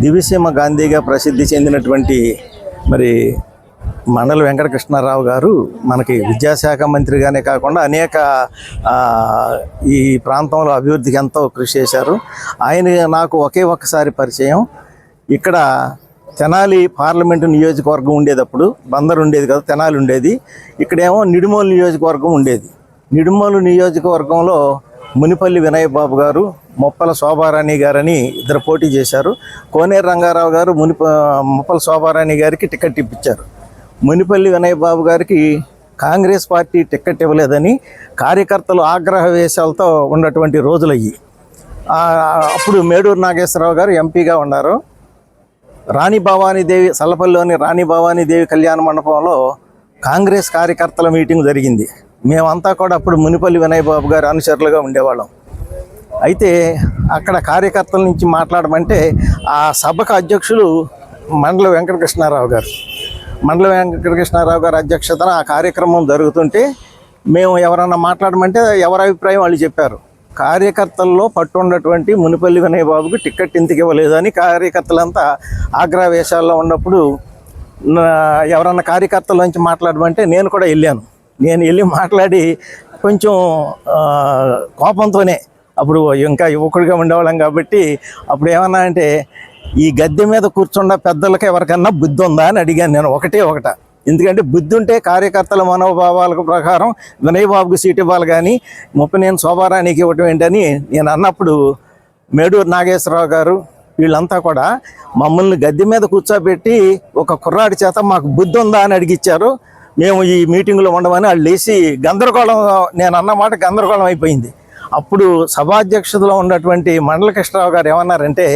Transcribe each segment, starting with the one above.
దివిసీమ గాంధీగా ప్రసిద్ధి చెందినటువంటి మరి మండలి వెంకటకృష్ణారావు గారు మనకి విద్యాశాఖ మంత్రిగానే కాకుండా అనేక ఈ ప్రాంతంలో అభివృద్ధికి ఎంతో కృషి చేశారు. ఆయన నాకు ఒక్కసారి పరిచయం. ఇక్కడ తెనాలి పార్లమెంటు నియోజకవర్గం ఉండేటప్పుడు బందరు ఉండేది కదా, తెనాలి ఉండేది. ఇక్కడేమో నిడుమోలు నియోజకవర్గం ఉండేది. నిడుమోలు నియోజకవర్గంలో మునిపల్లి వినయ్ బాబు గారు, మొప్పల శోభారాణి గారని ఇద్దరు పోటీ చేశారు. కోనేరు రంగారావు గారు మొప్పల శోభారాణి గారికి టికెట్ ఇప్పించారు. మునిపల్లి వినయ్ బాబు గారికి కాంగ్రెస్ పార్టీ టికెట్ ఇవ్వలేదని కార్యకర్తలు ఆగ్రహ వేశాలతో ఉన్నటువంటి రోజులయ్యి. అప్పుడు మేడూరు నాగేశ్వరరావు గారు ఎంపీగా ఉన్నారు. రాణి భవానీదేవి, సల్లపల్లిలోని రాణి భవానీదేవి కళ్యాణ మండపంలో కాంగ్రెస్ కార్యకర్తల మీటింగ్ జరిగింది. మేమంతా కూడా అప్పుడు మునిపల్లి వినయ్ బాబు గారు అనుచరులుగా ఉండేవాళ్ళం. అయితే అక్కడ కార్యకర్తల నుంచి మాట్లాడమంటే ఆ సభకు అధ్యక్షులు మండలి వెంకటకృష్ణారావు గారు. మండలి వెంకటకృష్ణారావు గారి అధ్యక్షతన ఆ కార్యక్రమం జరుగుతుంటే మేము ఎవరన్నా మాట్లాడమంటే ఎవరి అభిప్రాయం వాళ్ళు చెప్పారు. కార్యకర్తల్లో పట్టుండటువంటి మునిపల్లి వినయ్ బాబుకి టికెట్ ఇంతకు ఇవ్వలేదని కార్యకర్తలంతా ఆగ్రహవేశాల్లో ఉన్నప్పుడు ఎవరన్నా కార్యకర్తల నుంచి మాట్లాడమంటే నేను కూడా వెళ్ళాను. నేను వెళ్ళి మాట్లాడి కొంచెం కోపంతోనే, అప్పుడు ఇంకా యువకుడిగా ఉండేవాళ్ళం కాబట్టి అప్పుడు ఏమన్నా అంటే, ఈ గద్దె మీద కూర్చున్న పెద్దలకి ఎవరికన్నా బుద్ధి ఉందా అని అడిగాను నేను. ఒకట ఎందుకంటే బుద్ధి ఉంటే కార్యకర్తల మనోభావాల ప్రకారం వినయ్ బాబుకి సీట్ ఇవ్వాలి, కానీ నేను శోభారాణికి ఇవ్వటం ఏంటని నేను అన్నప్పుడు మేడూరు నాగేశ్వరరావు గారు వీళ్ళంతా కూడా మమ్మల్ని గద్దె మీద కూర్చోబెట్టి ఒక కుర్రాడి చేత మాకు బుద్ధి ఉందా అని అడిగిచ్చారు. మేము ఈ మీటింగ్లో ఉండమని వాళ్ళు లేచి గందరగోళం, నేను అన్నమాట గందరగోళం అయిపోయింది. అప్పుడు సభాధ్యక్షతలో ఉన్నటువంటి మండలి కృష్ణరావు గారు ఏమన్నారంటే,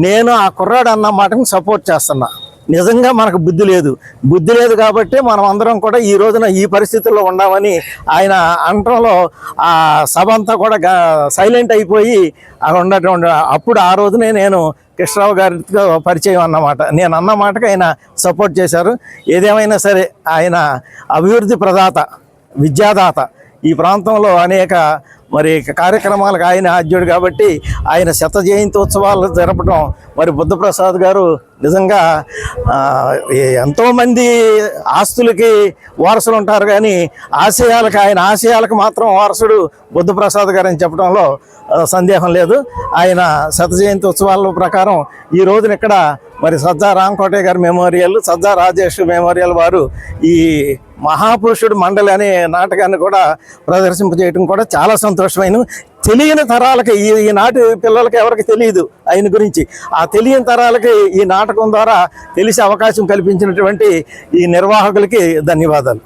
నేను ఆ కుర్రాడు అన్న మాటని సపోర్ట్ చేస్తున్నా. నిజంగా మనకు బుద్ధి లేదు కాబట్టి మనం అందరం కూడా ఈ రోజున ఈ పరిస్థితుల్లో ఉన్నామని ఆయన అనటంలో ఆ సభ అంతా కూడా సైలెంట్ అయిపోయి ఉన్నటువంటి అప్పుడు ఆ రోజునే నేను కృష్ణరావు గారితో పరిచయం అన్నమాట. నేను అన్న మాటకు ఆయన సపోర్ట్ చేశారు. ఏదేమైనా సరే ఆయన అభివృద్ధి ప్రదాత, విద్యాదాత. ఈ ప్రాంతంలో అనేక కార్యక్రమాలకు ఆయన ఆద్యుడు కాబట్టి ఆయన 100 జయంతి ఉత్సవాలు జరపడం, బుద్ధప్రసాద్ గారు నిజంగా ఎంతోమంది ఆస్తులకి వారసులు ఉంటారు, కానీ ఆయన ఆశయాలకు మాత్రం వారసుడు బుద్ధప్రసాద్ గారు అని చెప్పడంలో సందేహం లేదు. ఆయన 100 జయంతి ఉత్సవాల ప్రకారం ఈ రోజున ఇక్కడ సజ్జా రామకోటయ్య గారి మెమోరియల్, సజ్జా రాజేష్ మెమోరియల్ వారు ఈ మహాపురుషుడు మండలి అనే నాటకాన్ని కూడా ప్రదర్శింపజేయడం కూడా చాలా సంతోషమైన. తెలియని తరాలకి, ఈనాటి పిల్లలకి ఎవరికి తెలియదు ఆయన గురించి, ఆ తెలియని తరాలకి ఈ నాటకం ద్వారా తెలిసే అవకాశం కల్పించినటువంటి ఈ నిర్వాహకులకి ధన్యవాదాలు.